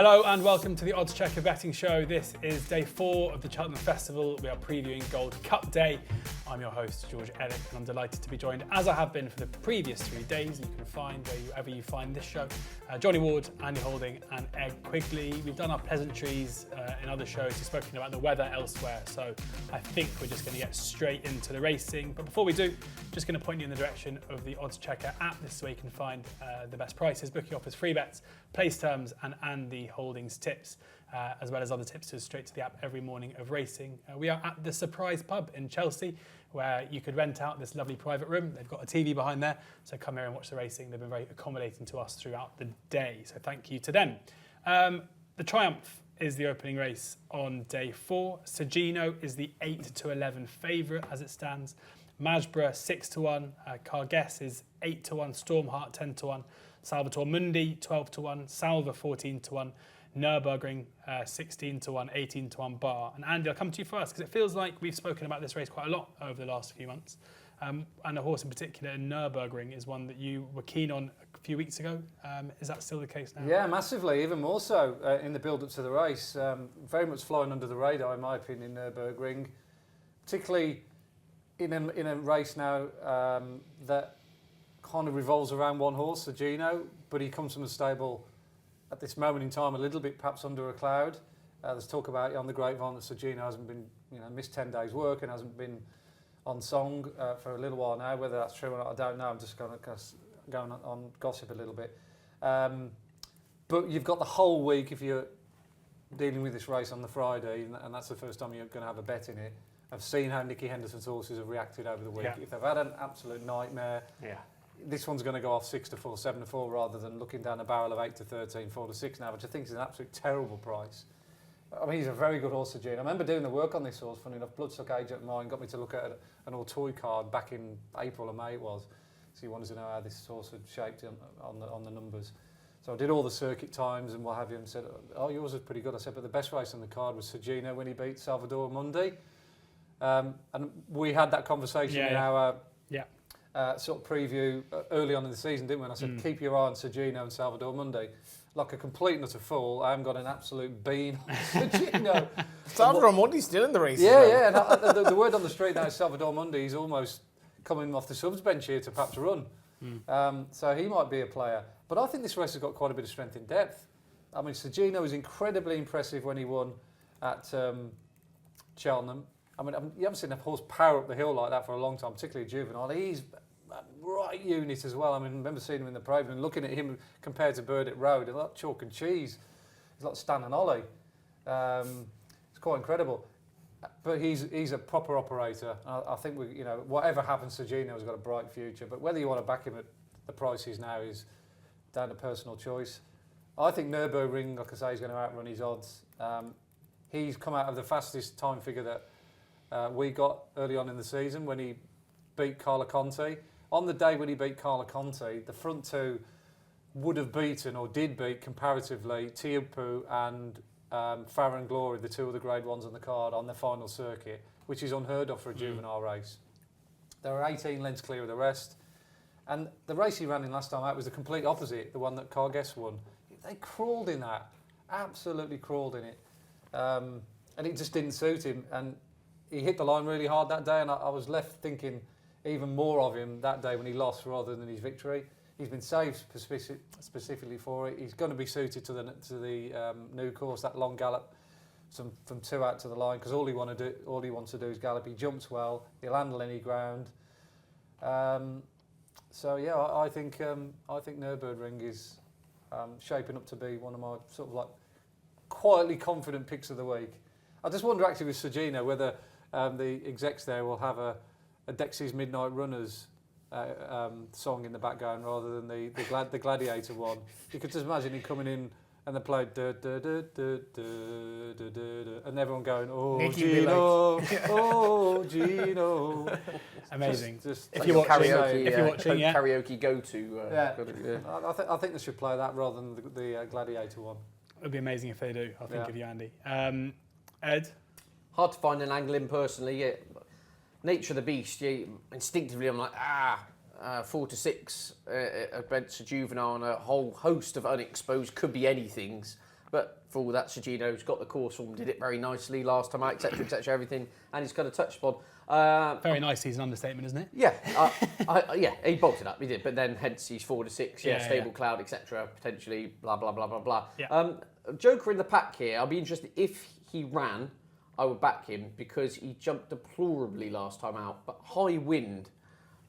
Hello and welcome to the Oddschecker betting show. This is day 4 of the Cheltenham Festival. We are previewing Gold Cup Day. I'm your host, George Elek, and I'm delighted to be joined, as I have been for the previous 3 days. You can find wherever you find this show. Johnny Ward, Andy Holding and Ed Quigley. We've done our pleasantries in other shows. We've spoken about the weather elsewhere, so I think we're just going to get straight into the racing. But before we do, just going to point you in the direction of the Oddschecker app. This is where you can find the best prices, booking offers, free bets, place terms and Andy Holding's tips, as well as other tipsters straight to the app every morning of racing. We are at the Surprise Pub in Chelsea, where you could rent out this lovely private room. They've got a TV behind there, so come here and watch the racing. They've been very accommodating to us throughout the day, so thank you to them. The Triumph is the opening race on day 4. Sergino is the 8-11 favourite as it stands. Majbra 6-1, Carguess is 8-1, Stormheart 10-1, Salvatore Mundi 12-1, Salva 14-1, Nürburgring 16-1, 18-1 Bar. And Andy, I'll come to you first because it feels like we've spoken about this race quite a lot over the last few months. And a horse in particular, Nürburgring, is one that you were keen on a few weeks ago. Is that still the case now? Yeah, massively, even more so in the build-up to the race. Very much flying under the radar, in my opinion, Nürburgring. Particularly in a race now that kind of revolves around one horse, Sergino, but he comes from a stable at this moment in time a little bit perhaps under a cloud. There's talk about on the grapevine that Sergino hasn't been, missed 10 days work and hasn't been on song for a little while now. Whether that's true or not, I don't know. I'm just going on gossip a little bit. But you've got the whole week if you're dealing with this race on the Friday, and that's the first time you're going to have a bet in it. I've seen how Nicky Henderson's horses have reacted over the week. Yeah. If they've had an absolute nightmare, this one's going to go off 6-4, 7-4, rather than looking down a barrel of 8-13, 4-6 now, which I think is an absolute terrible price. I mean, he's a very good horse, Sergino. I remember doing the work on this horse, funny enough. Bloodstock agent of mine got me to look at an Autoy card back in April or May it was. So he wanted to know how this horse had shaped on the numbers. So I did all the circuit times and what have you and said, oh, yours is pretty good. I said, but the best race on the card was Sergino when he beat Salvatore Mundi. And we had that conversation in our sort of preview early on in the season, didn't we? And I said, keep your eye on Sergino and Salvatore Mundi. Like a complete and utter fool, I haven't got an absolute bean on Sergino. Salvatore Mundi's still in the race. Yeah. And the word on the street now is Salvatore Mundi. He's almost coming off the subs bench here to perhaps run. So he might be a player. But I think this race has got quite a bit of strength in depth. I mean, Sergino was incredibly impressive when he won at Cheltenham. I mean, you haven't seen a horse power up the hill like that for a long time, particularly juvenile. He's a right unit as well. I mean, I remember seeing him in the Proven and looking at him compared to Burdett Road, a lot chalk and cheese. He's like Stan and Ollie. It's quite incredible. But he's a proper operator. I think whatever happens, Sergino's got a bright future. But whether you want to back him at the prices now is down to personal choice. I think Nürburgring, like I say, is going to outrun his odds. He's come out of the fastest time figure that we got early on in the season when he beat Carlo Conti. On the day when he beat Carlo Conti, the front two would have beaten, or did beat comparatively, Tiapu and Farah and Glory, the two of the grade ones on the card on the final circuit, which is unheard of for a juvenile race. They were 18 lengths clear of the rest. And the race he ran in last time out was the complete opposite, the one that Carguess won. They crawled in that, absolutely crawled in it. And it just didn't suit him. And he hit the line really hard that day, and I was left thinking even more of him that day when he lost rather than his victory. He's been saved specifically for it. He's going to be suited to the new course, that long gallop from 2 out to the line, because all he wants to do is gallop. He jumps well. He'll handle any ground. So yeah, I think Nürburgring is shaping up to be one of my sort of like quietly confident picks of the week. I just wonder actually with Sergino whether the execs there will have a Dexys Midnight Runners song in the background rather than the Gladiator one. You could just imagine him coming in and they played and everyone going, oh Nicky Gino, oh Gino. Amazing. Just if you're watching, karaoke go-to. I think they should play that rather than the Gladiator one. It would be amazing if they do. I'll think of you, Andy. Ed? Hard to find an angle in personally. Nature of the beast, instinctively I'm like, 4-6 against a juvenile and a whole host of unexposed, could be anythings. But for all that, Sergino's got the course form, did it very nicely last time out, etc., everything, and he's got a touch spot. Very nice is an understatement, isn't it? Yeah, yeah, he bolted up, he did, but then hence he's 4 to 6, stable cloud, etc., potentially, blah, blah, blah, blah, blah. Yeah. Joker in the pack here, I'll be interested, if he ran, I would back him because he jumped deplorably last time out, but High Wind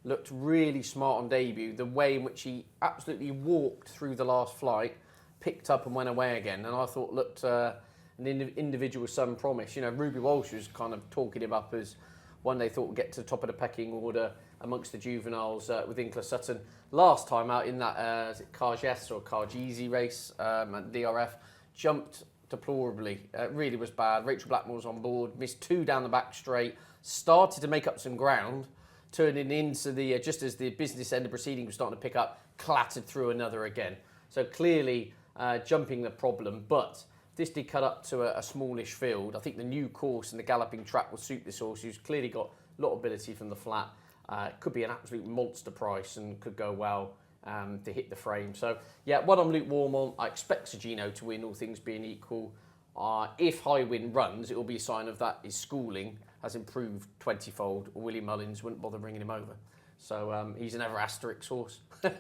looked really smart on debut, the way in which he absolutely walked through the last flight, picked up and went away again, and I thought looked an individual with some promise. You know, Ruby Walsh was kind of talking him up as one they thought would get to the top of the pecking order amongst the juveniles with Inkler Sutton. Last time out in that is it Carges or Cargeezy race at DRF, jumped deplorably. Really was bad. Rachel Blackmore was on board, missed 2 down the back straight, started to make up some ground, turning into the, just as the business end of proceeding was starting to pick up, clattered through another again. So clearly jumping the problem, but this did cut up to a smallish field. I think the new course and the galloping track will suit this horse, who's clearly got a lot of ability from the flat. Could be an absolute monster price and could go well to hit the frame. So, yeah, one I'm lukewarm on. I expect Sergino to win, all things being equal. If High Wind runs, it will be a sign of that his schooling has improved 20-fold, or Willie Mullins wouldn't bother bringing him over. So he's an ever asterisk horse. But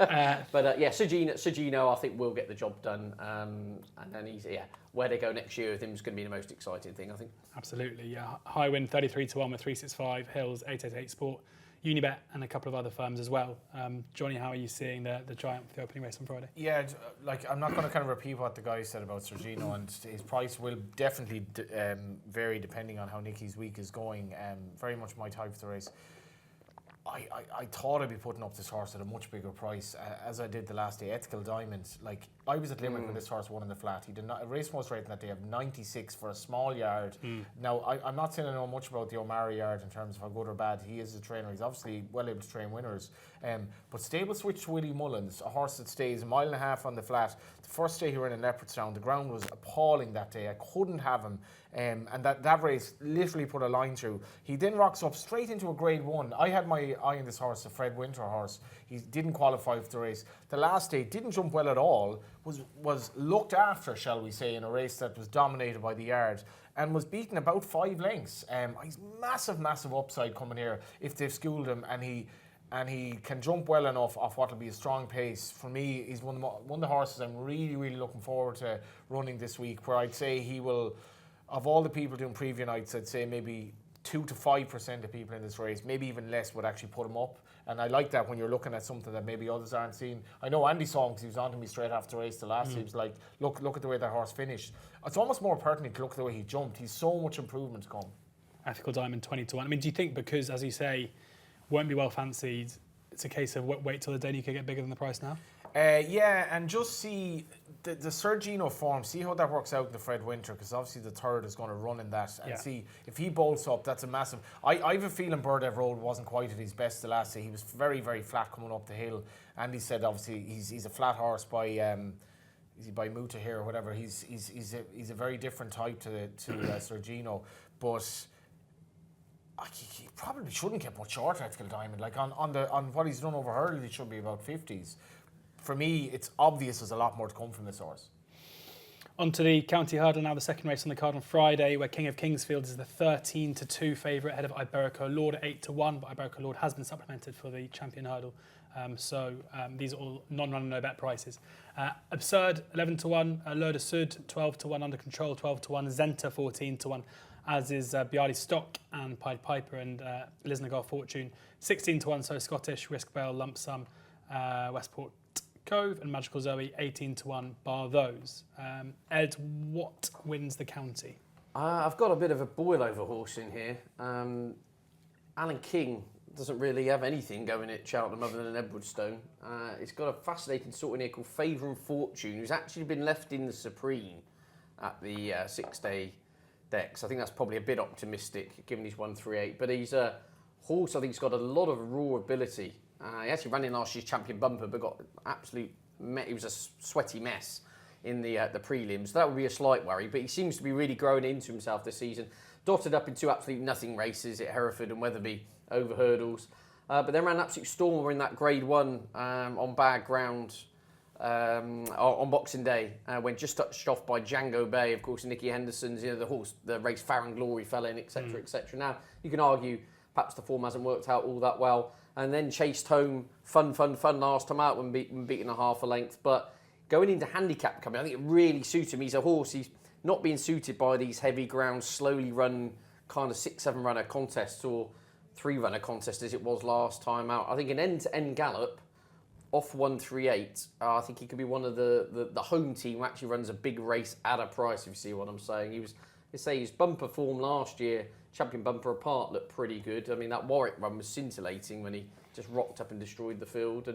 Sergino, I think, will get the job done. And then where they go next year with him is going to be the most exciting thing, I think. Absolutely, yeah. High Wind 33-1 with 365, Hills 888 Sport, Unibet, and a couple of other firms as well. Johnny, how are you seeing the Giant for the opening race on Friday? Yeah, like I'm not going to kind of repeat what the guy said about Sergino, and his price will definitely vary depending on how Nicky's week is going. Very much my type of the race. I thought I'd be putting up this horse at a much bigger price, as I did the last day. Ethical Diamond, like I was at Limerick when this horse won in the flat. He did not race most rating that day of 96 for a small yard. Now I'm not saying I know much about the O'Mara yard in terms of how good or bad he is as a trainer. He's obviously well able to train winners. But stable switch to Willie Mullins, a horse that stays 1.5 miles on the flat. The first day he ran in Leopardstown, the ground was appalling that day. I couldn't have him. And that race literally put a line through. He then rocks up straight into a Grade 1. I had my eye on this horse, a Fred Winter horse. He didn't qualify for the race. The last day didn't jump well at all. Was looked after, shall we say, in a race that was dominated by the yard, and was beaten about 5 lengths. He's massive upside coming here if they've schooled him, and he can jump well enough off what will be a strong pace. For me, he's one of the horses I'm really looking forward to running this week, where I'd say he will. Of all the people doing preview nights, I'd say maybe 2 to 5% of people in this race, maybe even less, would actually put him up. And I like that when you're looking at something that maybe others aren't seeing. I know Andy saw him because he was on to me straight after the race the last. He was like, look at the way that horse finished. It's almost more pertinent to look at the way he jumped. He's so much improvement to come. Ethical Diamond 20-1. I mean, do you think because, as you say, won't be well fancied, it's a case of wait till the day you could get bigger than the price now? Yeah, and just see the Sergino form, see how that works out in the Fred Winter, because obviously the third is going to run in that, and see if he bolts up. That's a massive. I have a feeling Bird Road wasn't quite at his best the last day. He was very flat coming up the hill, and he said obviously he's a flat horse by is he by Muta here or whatever. He's a very different type to Sergino, but. He probably shouldn't get much shorter, Ethical Diamond. Like on what he's done over hurdle, he should be about 50s. For me, it's obvious there's a lot more to come from this horse. On to the County Hurdle now, the second race on the card on Friday, where King of Kingsfield is the 13-2 favourite ahead of Iberico Lord at 8-1, but Iberico Lord has been supplemented for the Champion Hurdle. So these are all non-run and no-bet prices. Absurd, 11-1, Lure de Sud, 12-1, Under Control, 12-1, Zenta, 14-1, as is Bialy Stock and Pied Piper and Lisnagar Fortune, 16-1, so Scottish, Risk Bale, Lump Sum, Westport Cove and Magical Zoe, 18-1, bar those. Ed, what wins the county? I've got a bit of a boil-over horse in here. Alan King doesn't really have anything going at Cheltenham other than an Edwardstone. It's got a fascinating sort in here called Favour and Fortune, who's actually been left in the Supreme at the 6-day decks. I think that's probably a bit optimistic, given he's 138. But he's a horse, I think, he's got a lot of raw ability. He actually ran in last year's Champion Bumper, but got absolute. He was a sweaty mess in the prelims. That would be a slight worry, but he seems to be really growing into himself this season. Dotted up in 2 absolute nothing races at Hereford and Wetherby over hurdles, but then ran an absolute stormer in that Grade 1 on bad ground on Boxing Day, when just touched off by Django Bay, of course, Nicky Henderson's, the horse, the race Farron Glory fell in, etc., etc. Now, you can argue perhaps the form hasn't worked out all that well, and then chased home fun last time out when beaten a half a length. But going into handicap coming, I think it really suits him. He's a horse, he's not being suited by these heavy ground, slowly run kind of 6-7 runner contests or 3-runner contests as it was last time out. I think an end-to-end gallop off 138, I think he could be one of the home team who actually runs a big race at a price, if you see what I'm saying. His bumper form last year, champion bumper apart, looked pretty good. I mean, that Warwick run was scintillating when he just rocked up and destroyed the field.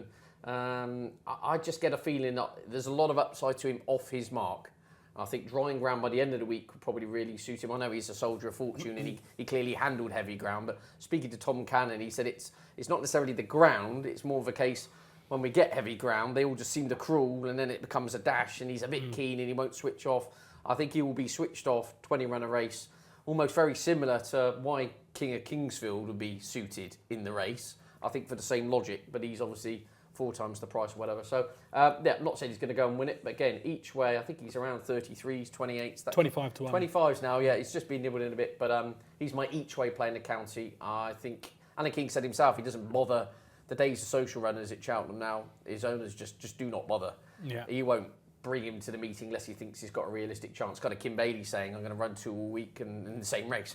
And I just get a feeling that there's a lot of upside to him off his mark. I think drying ground by the end of the week would probably really suit him. I know he's a soldier of fortune and he clearly handled heavy ground, but speaking to Tom Cannon, he said it's not necessarily the ground, it's more of a case when we get heavy ground, they all just seem to crawl and then it becomes a dash and he's a bit keen and he won't switch off. I think he will be switched off, 20-runner race, almost very similar to why King of Kingsfield would be suited in the race. I think for the same logic, but he's obviously 4 times the price or whatever. So, I'm not saying he's going to go and win it, but again, each way, I think he's around 33s, 28s. 25 to 1. 25s now, yeah. He's just been nibbled in a bit, but he's my each way play in the county. I think Alan King said himself, he doesn't bother the days of social runners at Cheltenham now. His owners just do not bother. Yeah. He won't bring him to the meeting unless he thinks he's got a realistic chance. Kind of Kim Bailey saying, I'm going to run 2 all week and in the same race.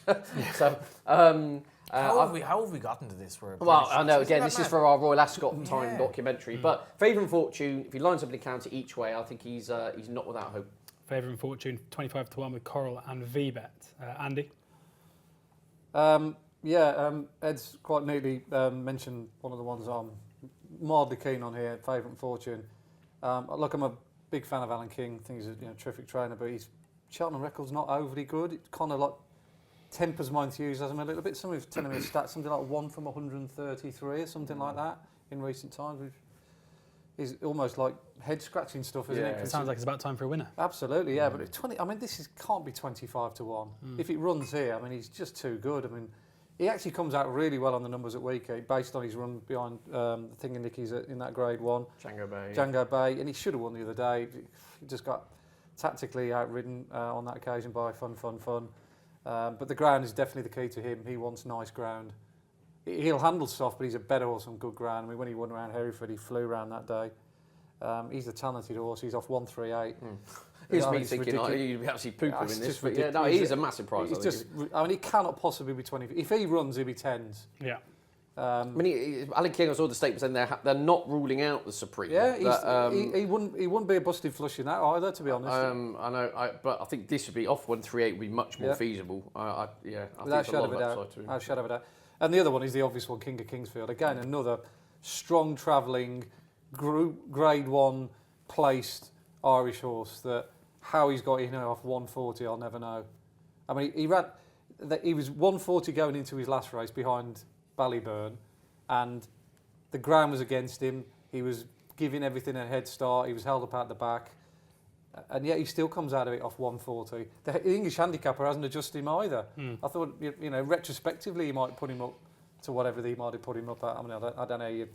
So, how have we gotten to this? Well, I know, again, this is for our Royal Ascot time documentary. But Favour and Fortune, if he lines up in the counter each way, I think he's not without hope. Favour and Fortune, 25 to 1 with Coral and VBet. Andy? Ed's quite neatly mentioned one of the ones I'm mildly keen on here, Favour and Fortune. Look, I'm a big fan of Alan King. I think he's a terrific trainer, but his Cheltenham record's not overly good. It kind of like tempers my enthusiasm a little bit. Some of telling me the stats, something like 1 from 133 or something like that in recent times, which is almost like head-scratching stuff, isn't it? It sounds like it's about time for a winner. Absolutely, yeah. But 20, I mean, can't be 25 to 1. If it runs here, I mean, he's just too good. I mean, he actually comes out really well on the numbers at Weekend, based on his run behind Thinganicki's in that Grade 1. Django Bay, and he should have won the other day. He just got tactically outridden on that occasion by fun. But the ground is definitely the key to him. He wants nice ground. He'll handle soft, but he's a better horse on good ground. I mean, when he won around Hereford, he flew around that day. He's a talented horse. He's off 138. Here's me thinking, you'd be absolutely poo-poo in this. But yeah, no, he's a massive prize. I mean, he cannot possibly be 20. If he runs, he'll be 10s. Yeah. I mean, Alan King, I saw the statements in there, they're not ruling out the Supreme. Yeah, he wouldn't be a busted flush in that either, to be honest. I know, but I think this would be off 138 would be much more feasible. I think without shadow of a doubt. And the other one is the obvious one, King of Kingsfield. Again, another strong travelling, Grade 1 placed Irish horse that how he's got in off 140, I'll never know. I mean, he was 140 going into his last race behind Ballyburn, and the ground was against him. He was giving everything a head start. He was held up at the back, and yet he still comes out of it off 140. The English handicapper hasn't adjusted him either. I thought, retrospectively, he might put him up to whatever he might have put him up at. I mean, I don't know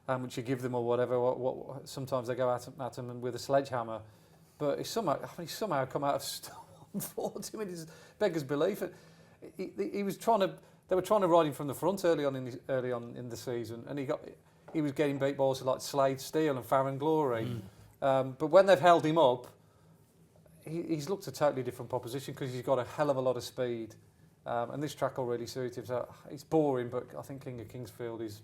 how much you give them or whatever. What sometimes they go at him with a sledgehammer, but he somehow come out of 140. I mean, it's beggars belief. He was trying to. They were trying to ride him from the front early on in the season, and he was getting beat by horses like Slade Steel and Farron Glory. But when they've held him up, he's looked a totally different proposition because he's got a hell of a lot of speed, and this track will really suit him. So it's boring, but I think King of Kingsfield is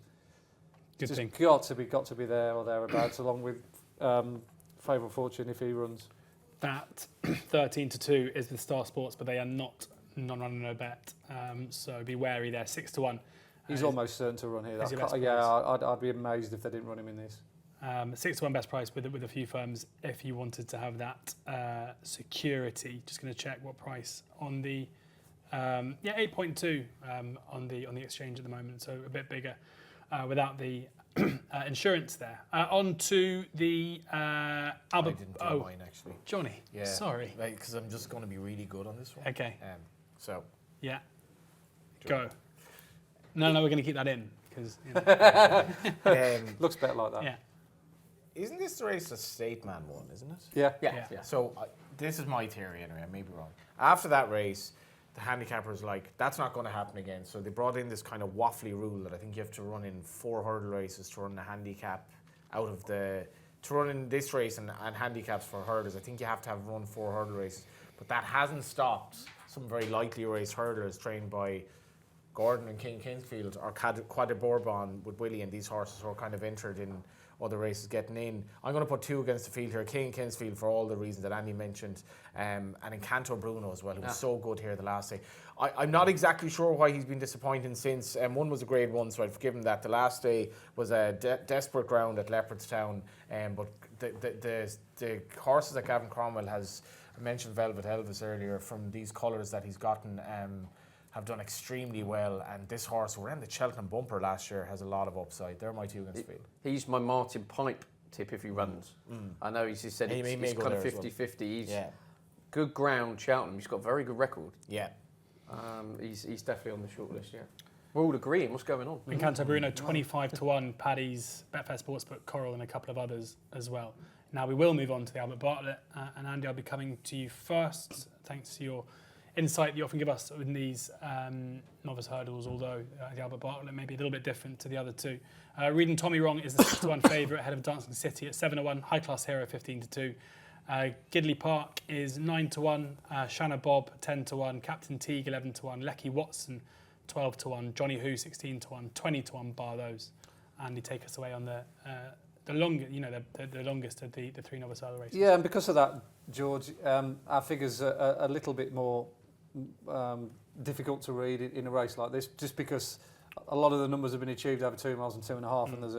got to be there or thereabouts, along with Favour of Fortune if he runs. That 13 to 2 is with Star Sports, but they are not non-runner no bet, so be wary there. 6 to 1. He's almost certain to run here. I'd be amazed if they didn't run him in this. 6 to 1 best price with a few firms if you wanted to have that security. Just going to check what price on the 8.2 on the exchange at the moment, so a bit bigger without the insurance there. On to the Albert. I didn't do mine actually. Johnny, sorry. Because I'm just going to be really good on this one. Okay. Yeah. Go. No, we're going to keep that in because looks better like that. Yeah. Isn't this the race that State Man won, isn't it? Yeah. Yeah. So this is my theory anyway, I may be wrong. After that race, the handicappers like, that's not going to happen again. So they brought in this kind of waffly rule that I think you have to run in 4 hurdle races to run the handicap out of the... To run in this race and handicaps for hurdlers, I think you have to have run 4 hurdle races. But that hasn't stopped some very lightly raced hurdlers trained by Gordon and King Kingsfield or Quadra Bourbon with Willie and these horses who are kind of entered in other races getting in. I'm going to put 2 against the field here. King Kingsfield for all the reasons that Andy mentioned, and Encanto Bruno as well, who was so good here the last day. I'm not exactly sure why he's been disappointing since. One was a grade 1, so I'd forgive him that. The last day was a desperate ground at Leopardstown, but the horses that Gavin Cromwell has, I mentioned Velvet Elvis earlier, from these colours that he's gotten, have done extremely well, and this horse who ran the Cheltenham bumper last year has a lot of upside. They're my 2 against field. He's my Martin Pipe tip if he runs. I know he said he's kind of 50-50. He's good ground, Cheltenham. He's got a very good record. Yeah. He's definitely on the short list, yeah. We're all agreeing. What's going on? Encanto Bruno, 25-1, Paddy's, Betfair Sportsbook, Coral, and a couple of others as well. Now we will move on to the Albert Bartlett, and Andy, I'll be coming to you first, thanks to your insight you often give us in these novice hurdles, although the Albert Bartlett may be a little bit different to the other 2. Reading Tommy Wrong is the 6-1 favourite ahead of Dancing City at 7-1, High Class Hero 15-2. Gidley Park is 9-1, Shanna Bob 10-1, Captain Teague 11-1, Lecky Watson 12-1, Johnny Who 16-1, 20-1 bar those. Andy, take us away on the longest of the 3 novice hurdle races. Yeah, and because of that, George, our figures are a little bit more difficult to read in a race like this, just because a lot of the numbers have been achieved over 2 miles and 2.5, and there's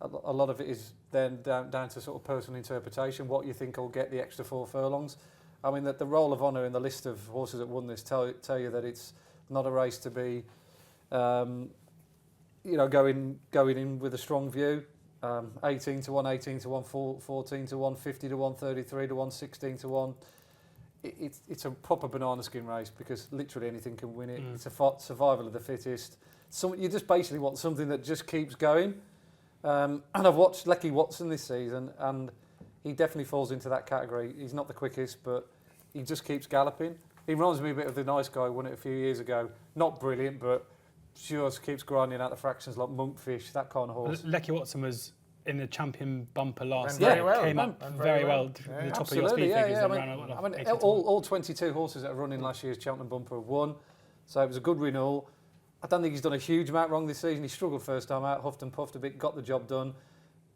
a lot of it is then down to sort of personal interpretation, what you think will get the extra 4 furlongs. I mean, that the roll of honour in the list of horses that won this tell you that it's not a race to be, going in with a strong view. 18-1, 18-1, 14-1, 50-1, 33-1, 16-1. It's a proper banana skin race because literally anything can win it. It's a survival of the fittest. You just basically want something that just keeps going. And I've watched Lecky Watson this season, and he definitely falls into that category. He's not the quickest, but he just keeps galloping. He reminds me a bit of the nice guy who won it a few years ago. Not brilliant, but just keeps grinding out the fractions like Monkfish, that kind of horse. Lecky Watson was in the champion bumper last year. night. Came up very well to the top of your speed figures. I mean, all 22 horses that have run in last year's Cheltenham bumper have won, so it was a good renewal. I don't think he's done a huge amount wrong this season. He struggled first time out, huffed and puffed a bit, got the job done.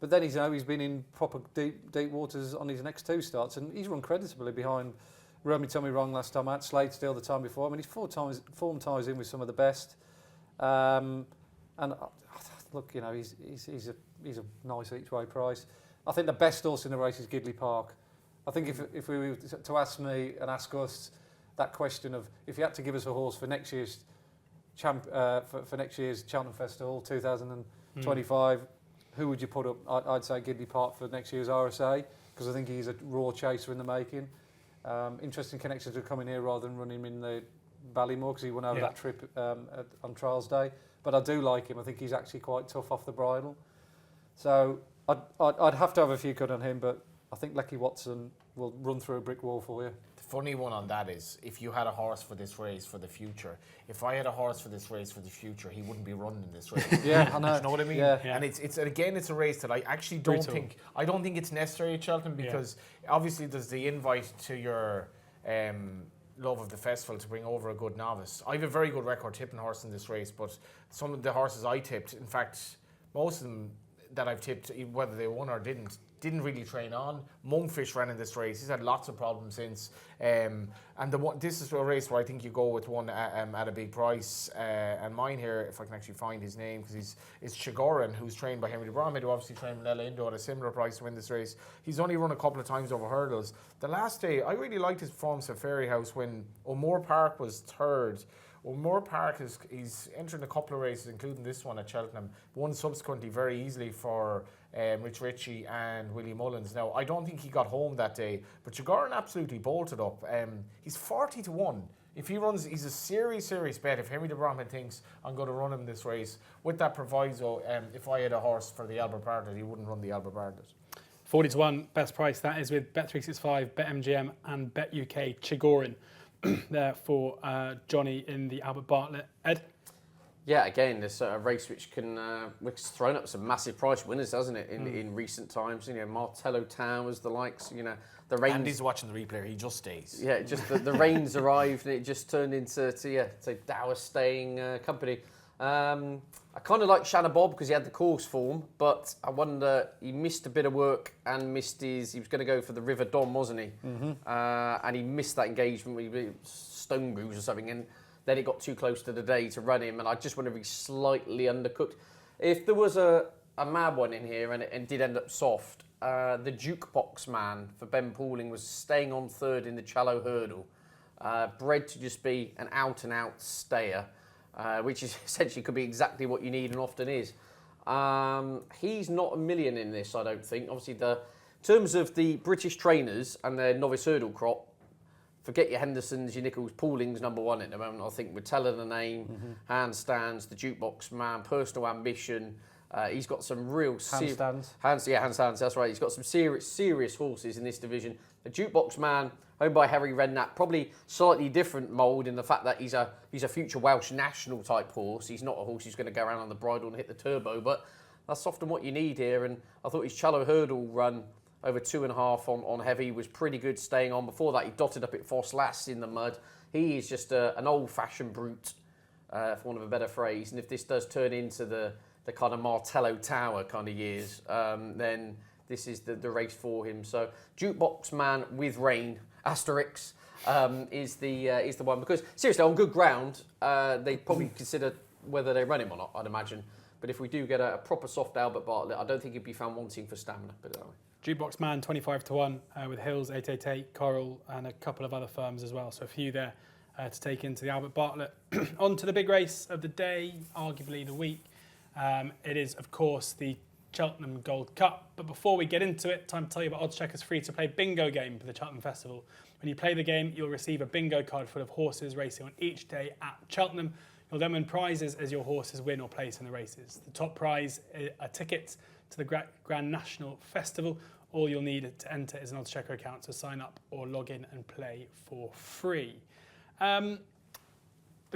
But then he's been in proper deep waters on his next 2 starts, and he's run creditably behind Romy Tommy Wrong last time out, Slade Steele the time before. I mean, he's form ties in with some of the best. And look, he's a nice each way price. I think the best horse in the race is Gidley Park. I think if we were to ask me and ask us that question of if you had to give us a horse for next year's for next year's Cheltenham Festival 2025, who would you put up? I'd say Gidley Park for next year's RSA, because I think he's a raw chaser in the making. Interesting connections to come in here rather than running him in the Ballymore, because he went over that trip on trials day. But I do like him. I think he's actually quite tough off the bridle. So I'd have to have a few cut on him, but I think Lecky Watson will run through a brick wall for you. The funny one on that is, if you had a horse for this race for the future, if I had a horse for this race for the future, he wouldn't be running this race. Yeah, I know. Do you know what I mean? Yeah. And it's a race that I actually don't think it's necessary at Cheltenham, because obviously there's the invite to your love of the festival to bring over a good novice. I have a very good record tipping horse in this race, but some of the horses I tipped, in fact, most of them that I've tipped, whether they won or didn't really train on. Monkfish ran in this race. He's had lots of problems since. This is a race where I think you go with one at a big price. And mine here, if I can actually find his name, because it's Chigoran, who's trained by Henry de Bromhead, who obviously trained Manella Indo at a similar price to win this race. He's only run a couple of times over hurdles. The last day, I really liked his performance at Fairy House when O'Moore Park was third Well, Moore Park he's entering a couple of races, including this one at Cheltenham. Won subsequently very easily for Rich Ritchie and Willie Mullins. Now, I don't think he got home that day, but Tregoran absolutely bolted up. He's 40-1. If he runs, he's a serious bet. If Henry de Brahman thinks I'm going to run him this race, with that proviso, if I had a horse for the Albert Bartlett, he wouldn't run the Albert Bartlett. 40-1, best price. That is with Bet365, BetMGM and BetUK. Tregoran there for Johnny in the Albert Bartlett. Ed? Yeah, again, there's a race which which has thrown up some massive price winners, hasn't it, in recent times? You know, Martello Towers, the likes. You know, the rains. Andy's watching the replay. He just stays. Yeah, just the rains arrived and it just turned into dour staying company. I kind of like Shannon Bob because he had the course form, but I wonder, he missed a bit of work and missed he was going to go for the River Don, wasn't he? Mm-hmm. And he missed that engagement with Stone Grooves or something, and then it got too close to the day to run him, and I just wonder if he's slightly undercooked. If there was a mad one in here and it did end up soft, the Jukebox Man for Ben Pauling was staying on third in the Cheltenham Hurdle, bred to just be an out-and-out stayer. Which is essentially could be exactly what you need and often is. He's not a million in this, I don't think. Obviously, in terms of the British trainers and their novice hurdle crop, forget your Hendersons, your Nichols. Pauling's number one at the moment. I think we're telling the name, handstands, the Jukebox Man, personal ambition. He's got some real handstands. Handstands. That's right. He's got some serious horses in this division. The Jukebox Man, owned by Harry Redknapp, probably slightly different mould in the fact that he's a future Welsh national type horse. He's not a horse who's going to go around on the bridle and hit the turbo, but that's often what you need here. And I thought his Cheltenham Hurdle run over 2.5 on heavy was pretty good, staying on. Before that, he dotted up at Foss Lass in the mud. He is just an old-fashioned brute, for want of a better phrase. And if this does turn into the kind of Martello Tower kind of years, then this is the race for him. So Jukebox Man with rain, Asterix, is the one. Because seriously, on good ground, they'd probably consider whether they run him or not, I'd imagine. But if we do get a proper soft Albert Bartlett, I don't think he'd be found wanting for stamina. But Jukebox Man 25-1 with Hills 888, Coral, and a couple of other firms as well. So a few there to take into the Albert Bartlett. On to the big race of the day, arguably the week. It is, of course, the Cheltenham Gold Cup. But before we get into it, time to tell you about oddschecker's free-to-play bingo game for the Cheltenham Festival. When you play the game, you'll receive a bingo card full of horses racing on each day at Cheltenham. You'll then win prizes as your horses win or place in the races. The top prize are tickets to the Grand National Festival. All you'll need to enter is an oddschecker account to sign up or log in and play for free. The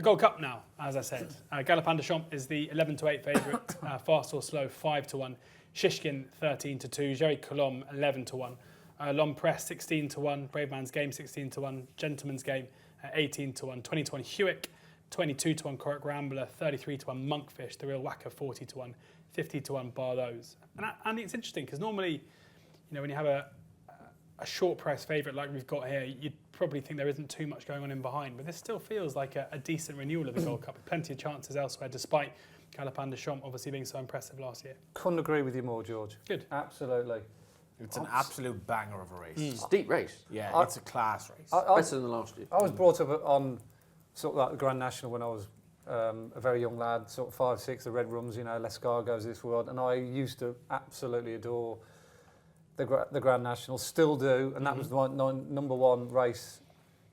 Gold Cup now, as I said. Galopin de Champs is the 11-8 favourite. Fast or Slow 5-1. Shishkin 13-2. Jerry Colombe 11-1. L'Homme-Presse 16-1. Brave Man's Game 16-1. Gentleman's Game 18-1. 20-1 Hewick 22-1. Corrick Rambler 33-1. Monkfish, the real whacker 40-1. 50-1 bar those. And Andy, it's interesting because normally, you know, when you have a short price favourite like we've got here, you'd probably think there isn't too much going on in behind, but this still feels like a decent renewal of the Gold Cup, with plenty of chances elsewhere, despite Galopin de Champs obviously being so impressive last year. Couldn't agree with you more, George. Good. Absolutely. It's an absolute banger of a race. it's a deep race. Yeah, it's a class race. Better than the last year. I was brought up on sort of like the Grand National when I was a very young lad, sort of 5, 6, the Red Rums, you know, Lescargo's this world, and I used to absolutely adore the Grand National, still do, and that was my number one race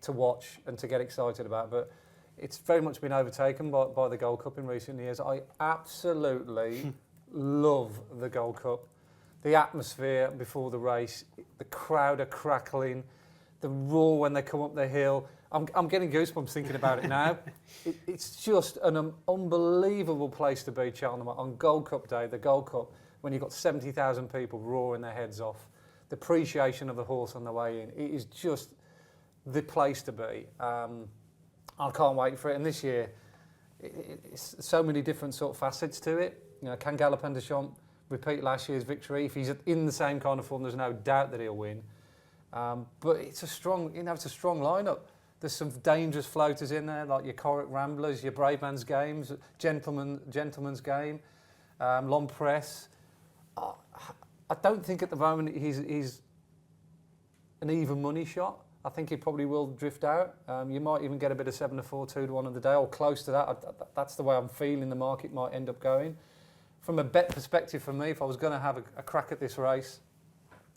to watch and to get excited about. But it's very much been overtaken by the Gold Cup in recent years. I absolutely love the Gold Cup. The atmosphere before the race, the crowd are crackling, the roar when they come up the hill. I'm getting goosebumps thinking about it now. It's just an unbelievable place to be, Cheltenham, on Gold Cup day, the Gold Cup, when you've got 70,000 people roaring their heads off. The appreciation of the horse on the way in, it is just the place to be. I can't wait for it. And this year, it's so many different sort of facets to it. You know, can Galopin de Champs repeat last year's victory? If he's in the same kind of form, there's no doubt that he'll win. But it's a strong, it's a strong lineup. There's some dangerous floaters in there, like your Corrick Ramblers, your Brave Man's Games, Gentleman's Game, L'Homme-Presse. I don't think at the moment he's an even money shot. I think he probably will drift out. You might even get a bit of 7-4, 2-1 of the day, or close to that. That's the way I'm feeling the market might end up going. From a bet perspective for me, if I was going to have a crack at this race,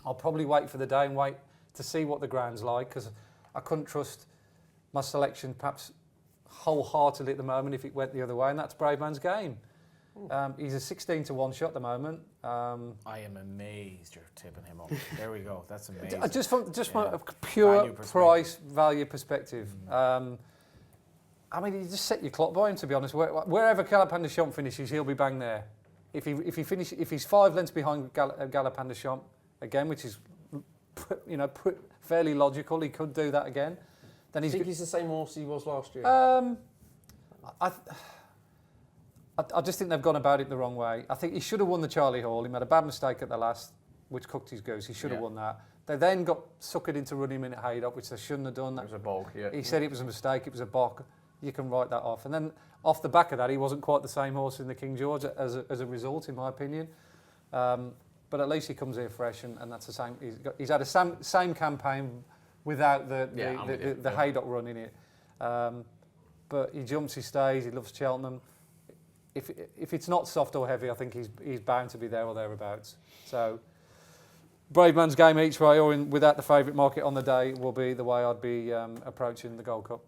I'll probably wait for the day and wait to see what the ground's like, because I couldn't trust my selection perhaps wholeheartedly at the moment if it went the other way, and that's Brave Man's Game. He's a 16-1 shot at the moment. I am amazed you're tipping him up. There we go. That's amazing. Just from a pure price value perspective. I mean, you just set your clock by him, to be honest. Wherever Galopin Des Champs finishes, he'll be bang there. If he's 5 lengths behind Galopin Des Champs again, which is fairly logical, he could do that again. Then I think he's the same horse he was last year. I just think they've gone about it the wrong way. I think he should have won the Charlie Hall. He made a bad mistake at the last, which cooked his goose. He should have won that. They then got suckered into running him in at Haydock, which they shouldn't have done. It was a bog, yeah. He said it was a mistake, it was a bog. You can write that off. And then off the back of that, he wasn't quite the same horse in the King George as a result, in my opinion. But at least he comes here fresh, and that's the same. He's had a same campaign without the Haydock run in it. But he jumps, he stays, he loves Cheltenham. If it's not soft or heavy, I think he's bound to be there or thereabouts. So, Brave Man's Game each way, or without the favourite market on the day, will be the way I'd be approaching the Gold Cup.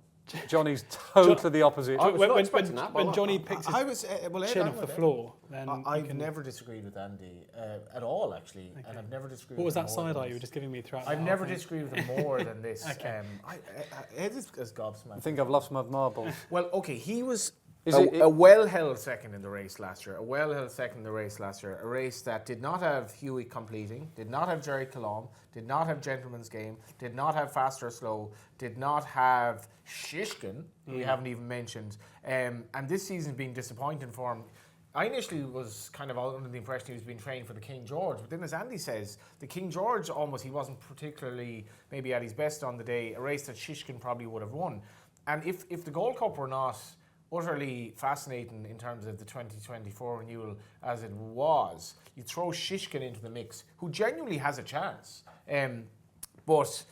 Johnny's totally the opposite. When Johnny picked his chin off the floor, then I've never disagreed with Andy at all, actually, and I've never disagreed. What was with that side eye you were just giving me throughout? I've never disagreed with him more than this. Okay. Ed is gobsmacked. I think I've lost my marbles. Well, okay, he was a well-held second in the race last year. A race that did not have Huey completing, did not have Jerry Colomb, did not have Gentleman's Game, did not have Fast or Slow, did not have Shishkin, who we haven't even mentioned. And this season's been disappointing for him. I initially was kind of under the impression he was being trained for the King George, but then as Andy says, the King George he wasn't particularly maybe at his best on the day, a race that Shishkin probably would have won. And if the Gold Cup were not utterly fascinating in terms of the 2024 renewal as it was, you throw Shishkin into the mix, who genuinely has a chance. But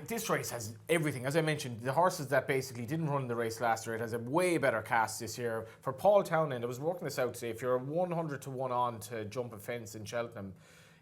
this race has everything. As I mentioned, the horses that basically didn't run the race last year, it has a way better cast this year. For Paul Townend, I was working this out today, if you're 100-1 on to jump a fence in Cheltenham,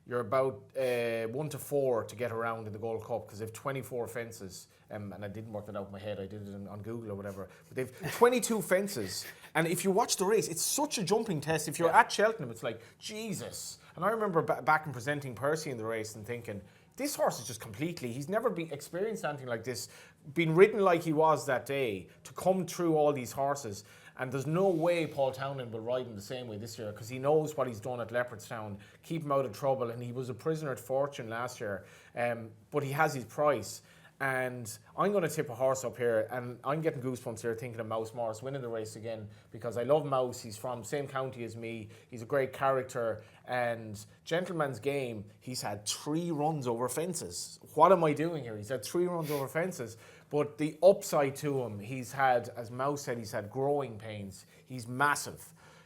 you're about 1-4 to get around in the Gold Cup, because they've 24 fences. And I didn't work that out in my head, I did it on Google or whatever. But they've 22 fences. And if you watch the race, it's such a jumping test. If you're at Cheltenham, it's like, Jesus. And I remember back in presenting Percy in the race and thinking, this horse is just he's never been experienced anything like this, been ridden like he was that day, to come through all these horses. And there's no way Paul Townend will ride him the same way this year, because he knows what he's done at Leopardstown, keep him out of trouble, and he was a prisoner at fortune last year. But he has his price. And I'm going to tip a horse up here, and I'm getting goosebumps here thinking of Mouse Morris winning the race again, because I love Mouse. He's from the same county as me. He's a great character. And Gentleman's Game, he's had 3 runs over fences. What am I doing here? He's had 3 runs over fences. But the upside to him, he's had, as Mouse said, he's had growing pains. He's massive.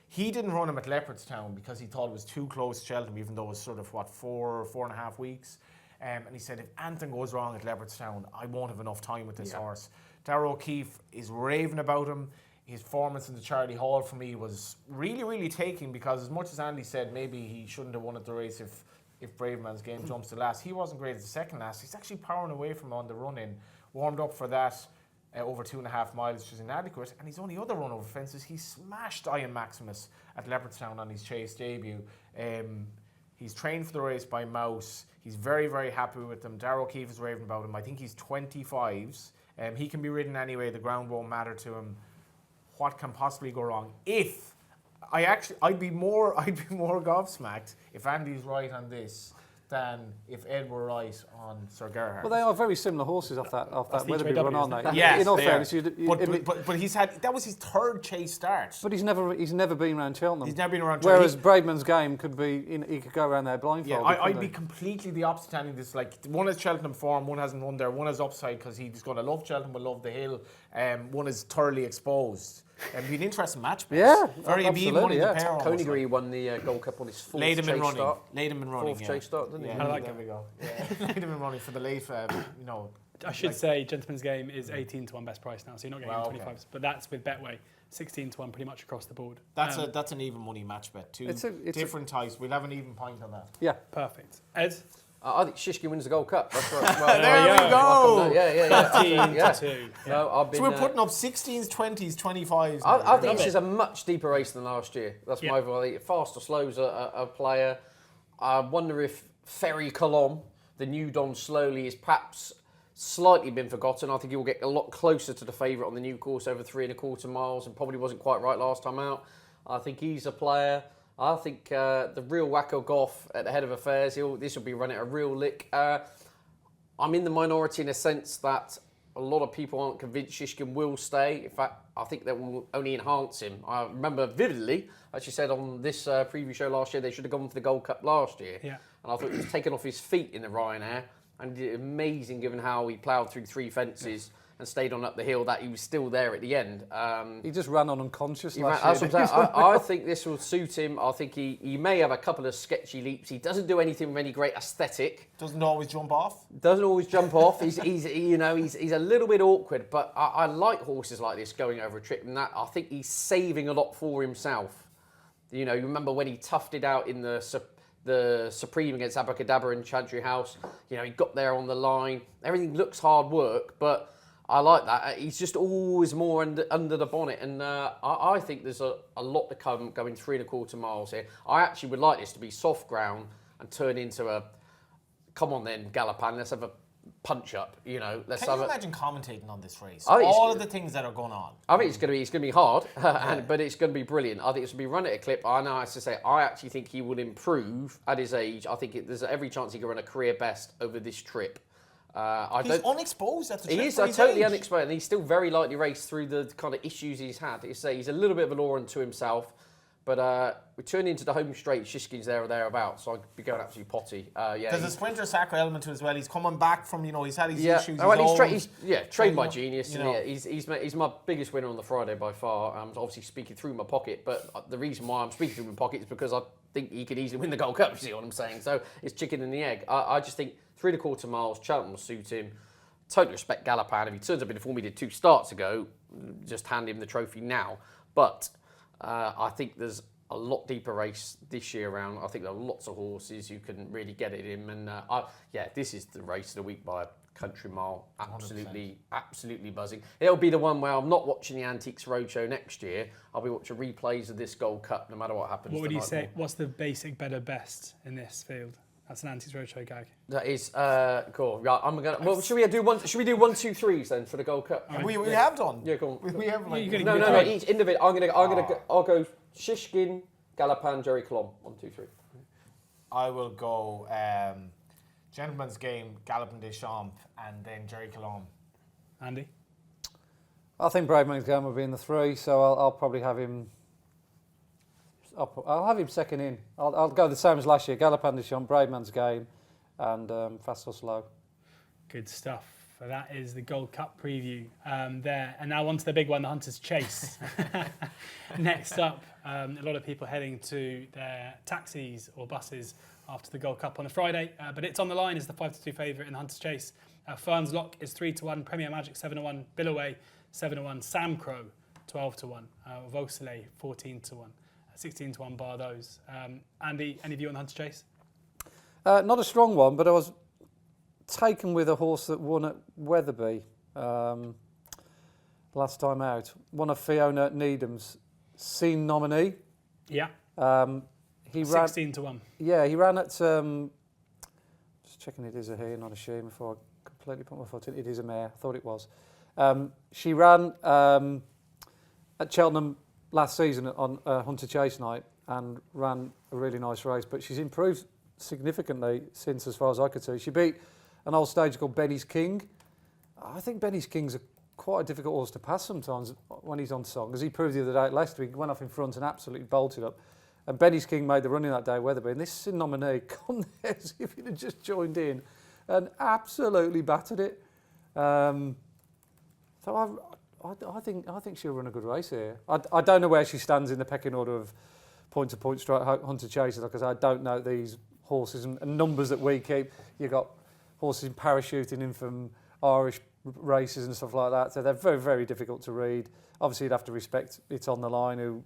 He didn't run him at Leopardstown because he thought it was too close to Cheltenham, even though it was sort of, 4.5 weeks. And he said, if anything goes wrong at Leopardstown, I won't have enough time with this horse. Darragh O'Keefe is raving about him. His performance in the Charlie Hall for me was really, really taking, because as much as Andy said maybe he shouldn't have won at the race if Brave Man's Game jumps to last, he wasn't great as the second last. He's actually powering away from on the run-in. Warmed up for that over 2.5 miles, which is inadequate. And his only other run over fences, he smashed Iron Maximus at Leopardstown on his chase debut. He's trained for the race by Mouse. He's very, very happy with them. Darragh O'Keefe is raving about him. I think he's 25s. He can be ridden anyway. The ground won't matter to him. What can possibly go wrong? I'd be more gobsmacked if Andy's right on this than if Ed were right on Sir Gerhard. Well, they are very similar horses off that Weatherby run, aren't they? Yes, in all fairness, but he's had, that was his 3rd chase start. But he's never been around Cheltenham. He's never been around Cheltenham. Whereas Brave Man's Game could be, he could go around there blindfolded. Yeah, I'd be completely the opposite handing this. Like, one is Cheltenham form, one hasn't won there, one is upside because he's going to love Cheltenham, will love the hill. One is thoroughly exposed. It'd be an interesting match. Yeah, very even money to pair. Coney won the Gold Cup on his 4th chase start. Laid him in running. 4th chase start, didn't he? Yeah, there we go. Yeah. Laid him in running for the late, I should say Gentleman's Game is 18 to 1 best price now, so you're not getting 25s, but that's with Betway, 16 to 1 pretty much across the board. That's an even money match bet. It's different types. We'll have an even point on that. Yeah. Perfect. Ed? I think Shishkin wins the Gold Cup. That's right. Well, there we go. Yeah. 13 to 2. No, I've been. So we're putting up 16s, 20s, 25s. I think this is a much deeper race than last year. That's my overall. Fast or slow's a player. I wonder if Ferry Colomb, the new Don Slowly, is perhaps slightly been forgotten. I think he will get a lot closer to the favourite on the new course over 3.25 miles and probably wasn't quite right last time out. I think he's a player. I think the real Wacko Goff at the head of affairs, this will be running a real lick. I'm in the minority in a sense that a lot of people aren't convinced Shishkin will stay. In fact, I think that will only enhance him. I remember vividly, as you said on this preview show last year, they should have gone for the Gold Cup last year. Yeah. And I thought he was taken off his feet in the Ryanair. And he did amazing given how he ploughed through 3 fences and stayed on up the hill, that he was still there at the end. He just ran on unconscious last year. That's what I'm saying. I think this will suit him. I think he may have a couple of sketchy leaps. He doesn't do anything with any great aesthetic. Doesn't always jump off. He's a little bit awkward, but I like horses like this going over a trip, and that I think he's saving a lot for himself. You know, you remember when he toughed it out in the Supreme against Abracadabra in Chantry House. You know, he got there on the line. Everything looks hard work, but I like that. He's just always more under the bonnet, and I think there's a lot to come going 3.25 miles here. I actually would like this to be soft ground and turn into a, come on then, Galopan, let's have a punch up. You know, Can you imagine commentating on this race? All of the things that are going on. I think it's going to be hard, but it's going to be brilliant. I think it's going to be run at a clip. I know, as I say, I actually think he will improve at his age. I think there's every chance he can run a career best over this trip. He's unexposed at the trip. He is totally unexposed, and he's still very lightly raced through the kind of issues he's had. He's a little bit of an aura unto himself, but we turn into the home straight. Shishkin's there or thereabout, so I'd be going absolutely potty. There's a sprinter sacre element to it as well. He's coming back from, he's had his issues. He's trained by genius. You know. He's my biggest winner on the Friday by far. I'm obviously speaking through my pocket, but the reason why I'm speaking through my pocket is because I think he could easily win the Gold Cup. You see what I'm saying? So it's chicken and the egg. I just think 3.25 miles, Cheltenham will suit him. Totally respect Galopan. If he turns up in the form he did 2 starts ago, just hand him the trophy now. But I think there's a lot deeper race this year around. I think there are lots of horses who can really get it in. And this is the race of the week by a country mile. Absolutely buzzing. It'll be the one where I'm not watching the Antiques Roadshow next year. I'll be watching replays of this Gold Cup, no matter what happens. What would you say? What's the basic better best in this field? That's an Antiques Roadshow gag. That is cool. Right, I'm gonna. Well, should we do 1, 2, 3s then for the Gold Cup? We have done. Yeah, go on. We have. No. Each individual. I'll go Shishkin, Galopan, Jerry Colomb. 1, 2, 3. I will go Gentleman's Game, Galopin des Champs, and then Jerry Colomb. Andy? I think Braveman's Game will be in the 3, so I'll probably have him. I'll have him second in. I'll go the same as last year. Galopin des Champs, Braveman's Game, and Fast or Slow. Good stuff. So that is the Gold Cup preview there. And now on to the big one, the Hunter's Chase. Next up, a lot of people heading to their taxis or buses after the Gold Cup on a Friday. But it's on the line as the 5-2 favourite in the Hunter's Chase. Ferns Lock is 3-1, Premier Magic 7-1, Billaway 7-1, Sam Crow 12-1, Vauxhall 14-1. 16-1 bar those. Andy, any view on the Hunter's Chase? Not a strong one, but I was taken with a horse that won at Wetherby last time out. One of Fiona Needham's Scene Nominee. Yeah. He 16-1. Yeah, he ran at. Just checking it is a he, not a she. Before I completely put my foot in, it is a mare. I thought it was. She ran at Cheltenham last season on Hunter Chase night and ran a really nice race, but she's improved significantly since, as far as I could see. She beat an old stage called Benny's King. I think Benny's King's quite a difficult horse to pass sometimes when he's on song, as he proved the other day at Leicester. He went off in front and absolutely bolted up. And Benny's King made the running that day at Wetherby. And this nominee come there as if he'd have just joined in and absolutely battered it. So I think she'll run a good race here. I don't know where she stands in the pecking order of point-to-point straight Hunter Chase, because I don't know these horses and numbers that we keep. You've got horses parachuting in from Irish races and stuff like that. So they're very, very difficult to read. Obviously, you'd have to respect It's On The Line, who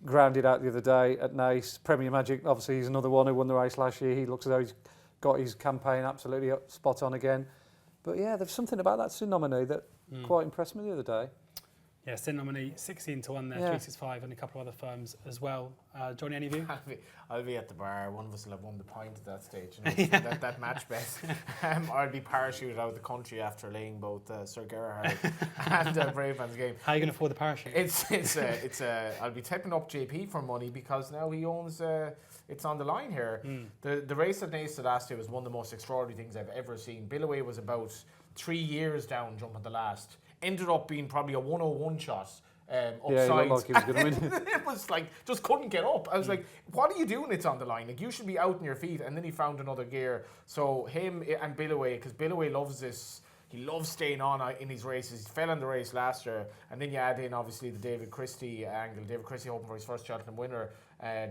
grounded out the other day at Naas. Premier Magic, obviously, he's another one who won the race last year. He looks as though he's got his campaign absolutely spot on again. But yeah, there's something about that Sin nominee that quite impressed me the other day. Yeah, Sin nominee 16 to 1 there, 365, and a couple of other firms as well. Johnny, any of you? I'll be at the bar. One of us will have won the pint at that stage. You know, that match bet. I'll be parachuted out of the country after laying both Sir Gerhard and Brave Man's game. How are you going to afford the parachute? I'll be tipping up JP for money because now he owns. It's On The Line here. The race at Naas last year was one of the most extraordinary things I've ever seen. Billaway was about 3 years down jumping the last. Ended up being probably a 101 shot upside. Yeah, he looked like he was going to win. It was like, just couldn't get up. I was like, what are you doing? It's On The Line. Like, you should be out on your feet. And then he found another gear. So him and Billaway, because Billaway loves this. He loves staying on in his races. He fell in the race last year. And then you add in, obviously, the David Christie angle. David Christie hoping for his first Cheltenham winner.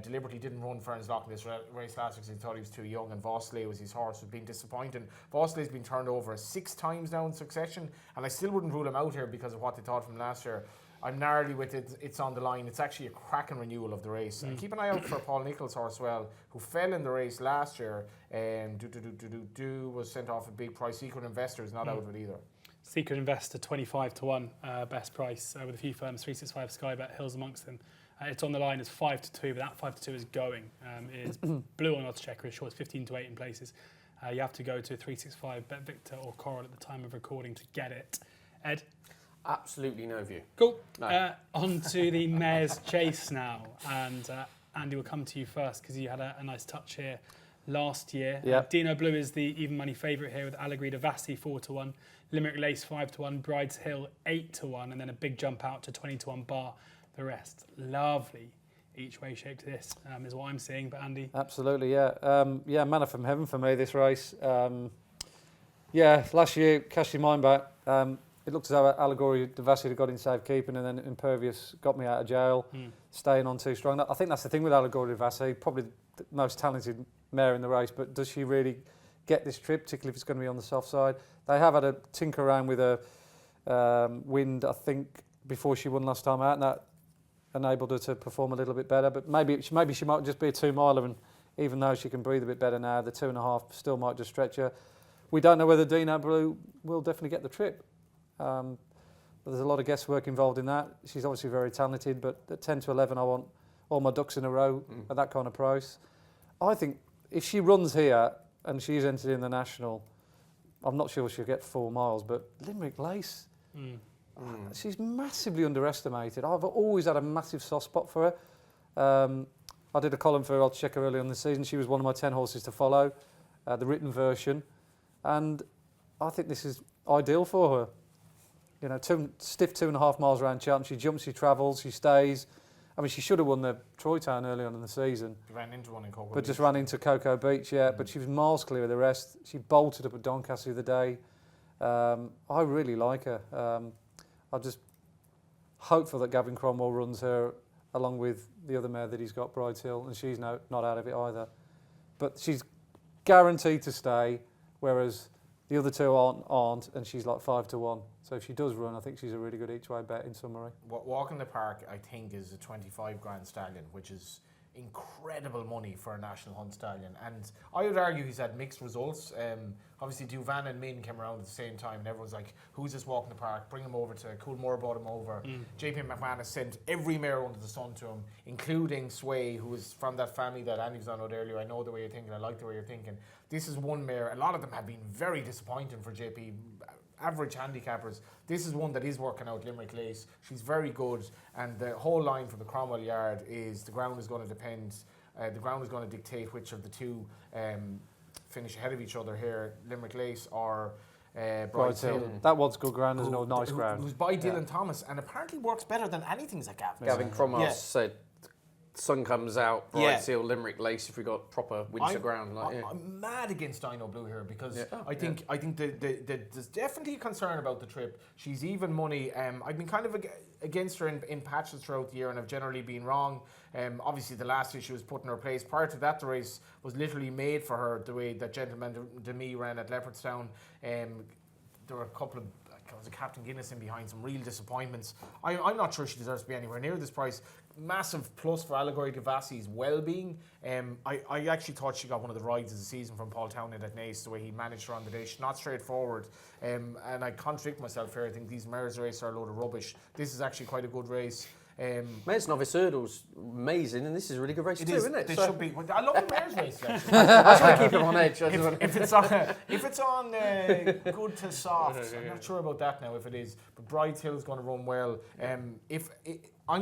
Deliberately didn't run Fernslock in this race last year because he thought he was too young, and Vosley was his horse, was being disappointing. Vosley's been turned over 6 times now in succession, and I still wouldn't rule him out here because of what they thought from last year. I'm narrowly with it. It's On The Line. It's actually a cracking renewal of the race. And keep an eye out for Paul Nicholls' horse, well, who fell in the race last year and was sent off a big price. Secret Investor's not out of it either. Secret Investor 25 to 1, best price with a few firms, 365, Skybet, Hills amongst them. It's On The Line is 5 to 2, but that 5 to 2 is going. It is blue on oddschecker, is short, it's 15 to 8 in places. You have to go to 365, Bet Victor or Coral at the time of recording to get it. Ed? Absolutely no view. Cool. No. On to the Mayor's Chase now. And Andy, will come to you first because you had a nice touch here last year. Yep. Dino Blue is the even money favourite here with Allegrida Vassi 4 to 1, Limerick Lace 5 to 1, Bride's Hill 8 to 1, and then a big jump out to 20 to 1 bar. The rest, lovely each way shape to this is what I'm seeing. But Andy? Absolutely, yeah. Manna from heaven for me, this race. Last year, cast your mind back. It looked as though Allegory Devassi had got in safekeeping, and then Impervious got me out of jail, staying on too strong. I think that's the thing with Allegory Devassi, probably the most talented mare in the race, but does she really get this trip, particularly if it's going to be on the soft side? They have had a tinker around with a wind, I think, before she won last time out, and that enabled her to perform a little bit better. But maybe she might just be a 2-miler, and even though she can breathe a bit better now, the 2.5 still might just stretch her. We don't know whether Dino Blue will definitely get the trip. But there's a lot of guesswork involved in that. She's obviously very talented, but at 10 to 11, I want all my ducks in a row at that kind of price. I think if she runs here and she's entered in the National, I'm not sure she'll get 4 miles, but Limerick Lace, she's massively underestimated. I've always had a massive soft spot for her. I did a column for oddschecker early on the season. She was one of my 10 horses to follow, the written version, and I think this is ideal for her. You know, stiff 2.5 miles around Cheltenham. She jumps, she travels, she stays. I mean, she should have won the Troy Town early on in the season. She ran into one in Cocoa But Beach. just ran into Cocoa Beach, yeah. But she was miles clear of the rest. She bolted up at Doncaster the other day. I really like her. I'm just hopeful that Gavin Cromwell runs her along with the other mare that he's got, Bride's Hill, and she's not out of it either. But she's guaranteed to stay, whereas the other two aren't, and she's like 5 to 1. So if she does run, I think she's a really good each way bet in summary. Walk in the Park, I think, is a 25 grand stallion, which is incredible money for a National Hunt stallion. And I would argue he's had mixed results. Obviously, Duvan and Min came around at the same time, and everyone's like, who's this Walk in the Park? Bring him over to Coolmore, brought him over. JP McMahon sent every mare under the sun to him, including Sway, who was from that family that Andy was on about earlier. I know the way you're thinking, I like the way you're thinking. This is one mare, a lot of them have been very disappointing for JP. Average handicappers. This is one that is working out, Limerick Lace. She's very good, and the whole line from the Cromwell Yard is the ground is going to depend. The ground is going to dictate which of the two finish ahead of each other here, Limerick Lace or Bride's Hill. That one's good ground. There's no nice ground. Who's by Dylan Thomas, and apparently works better than anything's at Gavin. Gavin Cromwell said, sun comes out, Bride's Hill, Limerick Lace, if we got proper winter ground. I'm mad against Dino Blue here because I think there's definitely a concern about the trip. She's even money. I've been kind of against her in patches throughout the year, and I've generally been wrong. Obviously, the last issue was put in her place. Prior to that, the race was literally made for her, the way that Gentleman de Me ran at Leopardstown. The there were a couple of, was a Captain Guinness in behind, some real disappointments. I'm not sure she deserves to be anywhere near this price. Massive plus for Allegory Gavassi's well-being. I actually thought she got one of the rides of the season from Paul Townend at Naas, the way he managed her on the day. She's not straightforward. And I contradict myself here. I think these mares races are a load of rubbish. This is actually quite a good race. Mares Novice Hurdle's amazing, and this is a really good race too, isn't it? It should be. I love the mares race. Actually. I try to keep them on edge. If it's on good to soft, I'm not sure about that now. If it is, but Bride's Hill is going to run well. I'm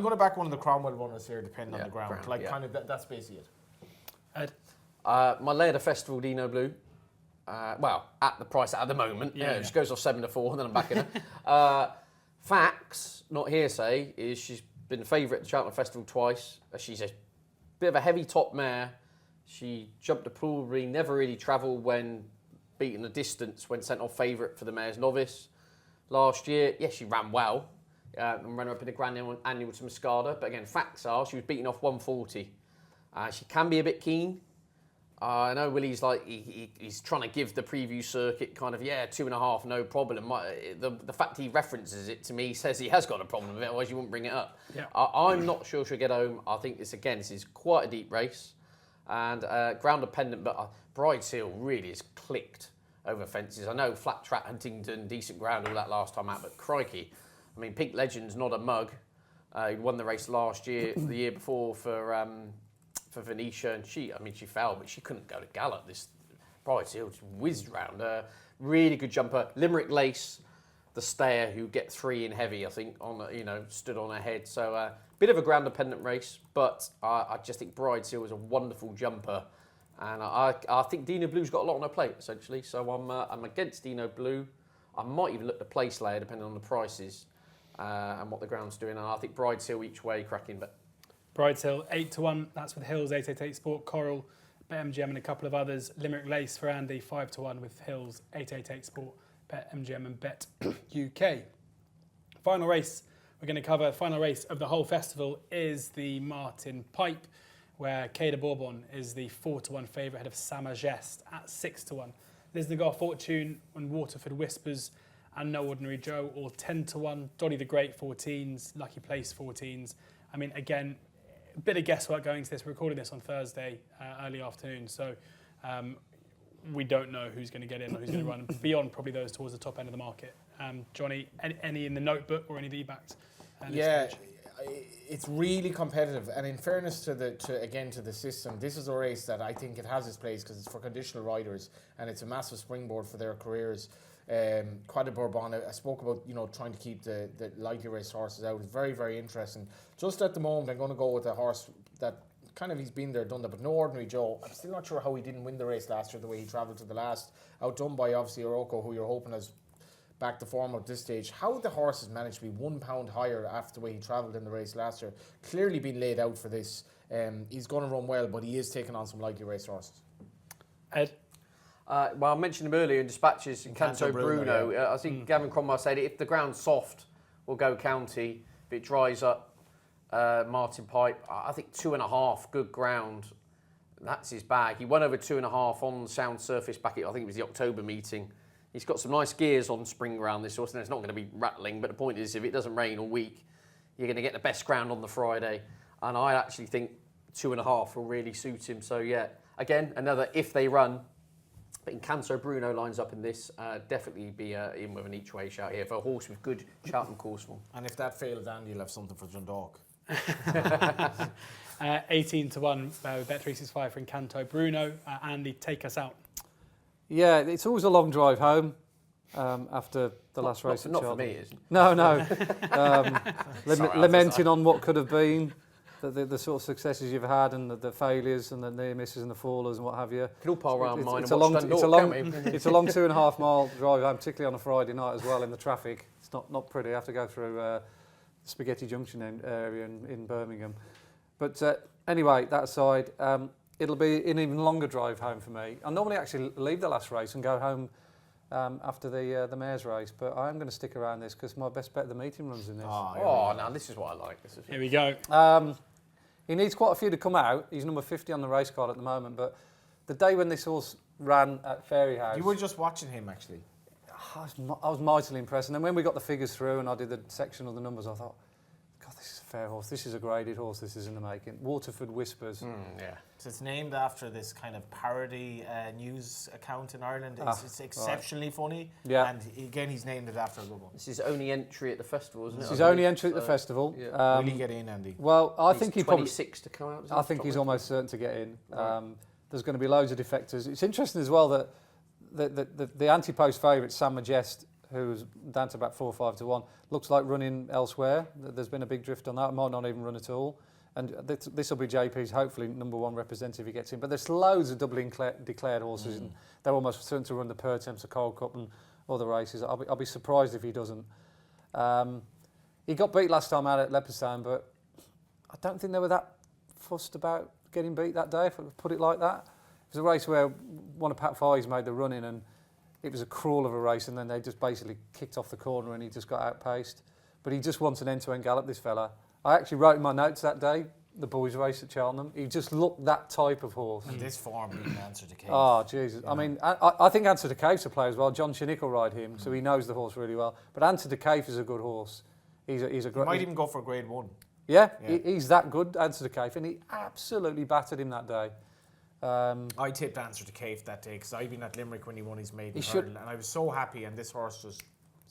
going to back one of the Cromwell runners here, depending on the ground. Kind of that's basically it. Ed? My Laird of Festival Dino Blue. Well, at the price at the moment, she goes off 7 to 4, and then I'm back in her. Facts, not hearsay, is she's been a favourite at the Cheltenham Festival twice. She's a bit of a heavy top mare. She jumped a Poolbury, never really travelled when beaten a distance when sent off favourite for the Mares Novice. Last year, she ran well and ran up in the Grand Annual to Muscada. But again, facts are she was beaten off 140. She can be a bit keen. I know Willie's like he's trying to give the preview circuit kind of 2.5, no problem. The fact he references it to me says he has got a problem with it, otherwise you wouldn't bring it up. Yeah. I'm not sure she'll get home. I think this is quite a deep race and ground dependent, but Bride's Hill really has clicked over fences. I know flat track Huntington, decent ground, all that last time out, but crikey, I mean Pink Legend's not a mug. He won the race last year, the year before for Venetia, and she fell, but she couldn't go to gallop. This Bride's Hill just whizzed round. Really good jumper. Limerick Lace, the stayer, who get 3 in heavy, I think, stood on her head. So bit of a ground dependent race, but I just think Bride's Hill is a wonderful jumper, and I think Dino Blue's got a lot on her plate essentially. So I'm against Dino Blue. I might even look to place layer depending on the prices and what the ground's doing. And I think Bride's Hill each way cracking, but. Bride's Hill 8 to 1. That's with Hills 888 Sport, Coral, BetMGM, and a couple of others. Limerick Lace for Andy 5 to 1 with Hills 888 Sport, BetMGM, and Bet UK. Final race we're going to cover. Final race of the whole festival is the Martin Pipe, where Kay de Bourbon is the 4 to 1 favourite ahead of Sama Geste at 6 to 1. Lisnagar Fortune and Waterford Whispers and No Ordinary Joe all 10 to 1. Dolly the Great 14s, Lucky Place 14s. I mean, again, a bit of guesswork going to this. We're recording this on Thursday, early afternoon, so we don't know who's going to get in or who's going to run beyond probably those towards the top end of the market. Johnny, any in the notebook or any that you backed? It's really competitive, and in fairness to the system, this is a race that I think it has its place because it's for conditional riders and it's a massive springboard for their careers. Quad de Bourbon, I spoke about trying to keep the lightly raced horses out. It's very, very interesting. Just at the moment, I'm going to go with a horse that kind of he's been there, done that, but No Ordinary Joe. I'm still not sure how he didn't win the race last year the way he travelled to the last, outdone by obviously Oroco, who you're hoping has back to form at this stage. How the horse has managed to be 1 pound higher after the way he travelled in the race last year, clearly been laid out for this. He's going to run well, but he is taking on some lightly raced horses. Ed? Well, I mentioned him earlier in Dispatches in Canto Bruno. I think Gavin Cromwell said if the ground's soft, we'll go County. If it dries up, Martin Pipe. I think 2.5, good ground. That's his bag. He won over 2.5 on sound surface back at, I think it was the October meeting. He's got some nice gears on spring ground this horse, and it's not going to be rattling, but the point is if it doesn't rain all week, you're going to get the best ground on the Friday. And I actually think 2.5 will really suit him. So yeah, again, another if they run. But in Canto Bruno lines up in this, definitely be in with an each way shout here for a horse with good Cheltenham course form. And if that fails, Andy, you'll have something for Dundalk. 18 to 1 with Bet365 for Canto Bruno. Andy, take us out. Yeah, it's always a long drive home after the last race at Cheltenham. Not for me, is it? No. Lamenting on what could have been. The sort of successes you've had and the failures and the near misses and the fallers and what have you. Can all pile around mine it's and watch Dundalk, can't we? It's a long 2.5 mile drive home, particularly on a Friday night as well in the traffic. It's not pretty. I have to go through Spaghetti Junction area in Birmingham. But anyway, that aside, it'll be an even longer drive home for me. I normally actually leave the last race and go home after the mare's race, but I'm going to stick around this because my best bet of the meeting runs in this. Now this is what I like. Here we go. He needs quite a few to come out. He's number 50 on the race card at the moment, but the day when this horse ran at Fairy House... You were just watching him, actually. I was mightily impressed. And then when we got the figures through and I did the section of the numbers, I thought, God, this is a fair horse. This is a graded horse. This is in the making. Waterford Whispers. Yeah. So it's named after this kind of parody news account in Ireland. It's exceptionally funny. Yeah. And again, he's named it after a good one. This is his only entry at the festival, isn't it? It's his only entry at the festival. Yeah. Will he get in, Andy? Well, I think he's he probably... 26 to come out. I think he's almost certain to get in. Right. There's going to be loads of defectors. It's interesting as well that the ante-post favourite, Sam Majest, who's down to about 4 or 5 to 1, looks like running elsewhere. There's been a big drift on that. It might not even run at all. And this will be JP's hopefully #1 representative if he gets in. But there's loads of doubly declared horses, and they're almost certain to run the Pertemps, the Gold Cup, and other races. I'll be surprised if he doesn't. He got beat last time out at Leopardstown, but I don't think they were that fussed about getting beat that day, if I could put it like that. It was a race where one of Pat Fye's made the run in, and it was a crawl of a race, and then they just basically kicked off the corner and he just got outpaced. But he just wants an end-to-end gallop, this fella. I actually wrote in my notes that day, the boys' race at Cheltenham. He just looked that type of horse. And this form being Answer to Cave. Oh, Jesus. I mean, I think Answer to Cave's a player as well. John Chinick will ride him, so he knows the horse really well. But Answer to Cave is a good horse. He's a great... He might even go for grade 1. Yeah. He's that good, Answer to Cave, and he absolutely battered him that day. I tipped Answer to Cave that day because I'd been at Limerick when he won his maiden hurdle, and I was so happy, and this horse just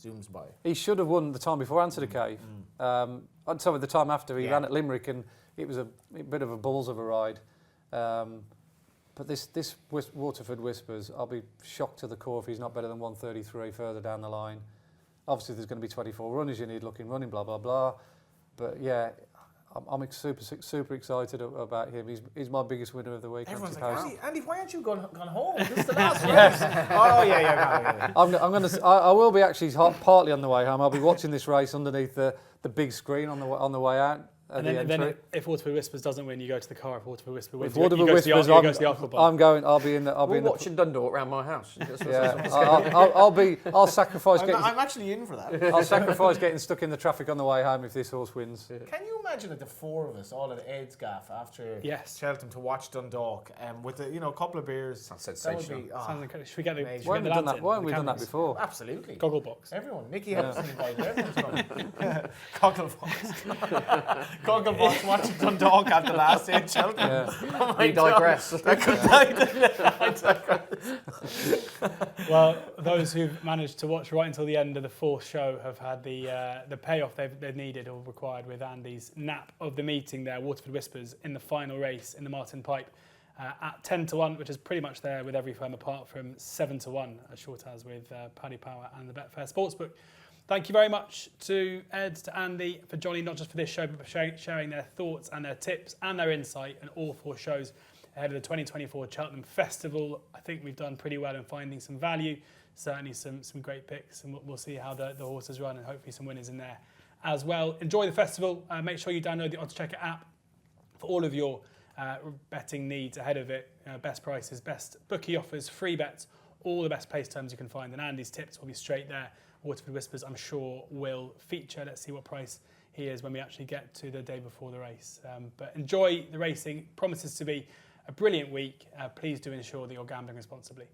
zooms by. He should have won the time before Answer to Cave. Sorry, the time after he ran at Limerick, and it was a bit of a balls of a ride. But this Waterford Whispers, I'll be shocked to the core if he's not better than 133 further down the line. Obviously, there's going to be 24 runners you need running, blah, blah, blah. But yeah, I'm super excited about him. He's my biggest winner of the week. Everyone's like, Andy, why aren't you gone home? This is the last race. Oh yeah. I will be actually partly on the way home. I'll be watching this race underneath the big screen on the way out. And then if Waterford Whispers doesn't win, you go to the car. If Waterford Whispers wins, if Waterford Whispers, you go to the Aquabar. I'm going. I'll be in the. We're watching Dundalk around my house. Yeah, I'll sacrifice. I'm actually in for that. I'll sacrifice getting stuck in the traffic on the way home if this horse wins. Yeah. Can you imagine the 4 of us all at Ed's gaff after Cheltenham to watch Dundalk with a couple of beers? That's sensational. Sounds incredible. Should we get the? Why haven't we done that before? Absolutely. Gogglebox. Everyone. Nicky Henderson invited. Everyone's coming. Gogglebox. Gogglebox watching Dundalk at the last day at Cheltenham. Yeah. We digress. Well, those who've managed to watch right until the end of the 4th show have had the payoff they've needed or required with Andy's nap of the meeting there. Waterford Whispers in the final race in the Martin Pipe at 10 to 1, which is pretty much there with every firm apart from 7 to 1, as short as with Paddy Power and the Betfair Sportsbook. Thank you very much to Ed, to Andy, for joining not just for this show, but for sharing their thoughts and their tips and their insight in all 4 shows ahead of the 2024 Cheltenham Festival. I think we've done pretty well in finding some value, certainly some great picks, and we'll see how the horses run and hopefully some winners in there as well. Enjoy the festival. Make sure you download the oddschecker app for all of your betting needs ahead of it. Best prices, best bookie offers, free bets, all the best place terms you can find, and Andy's tips will be straight there. Waterford Whispers, I'm sure, will feature. Let's see what price he is when we actually get to the day before the race. But enjoy the racing. Promises to be a brilliant week. Please do ensure that you're gambling responsibly.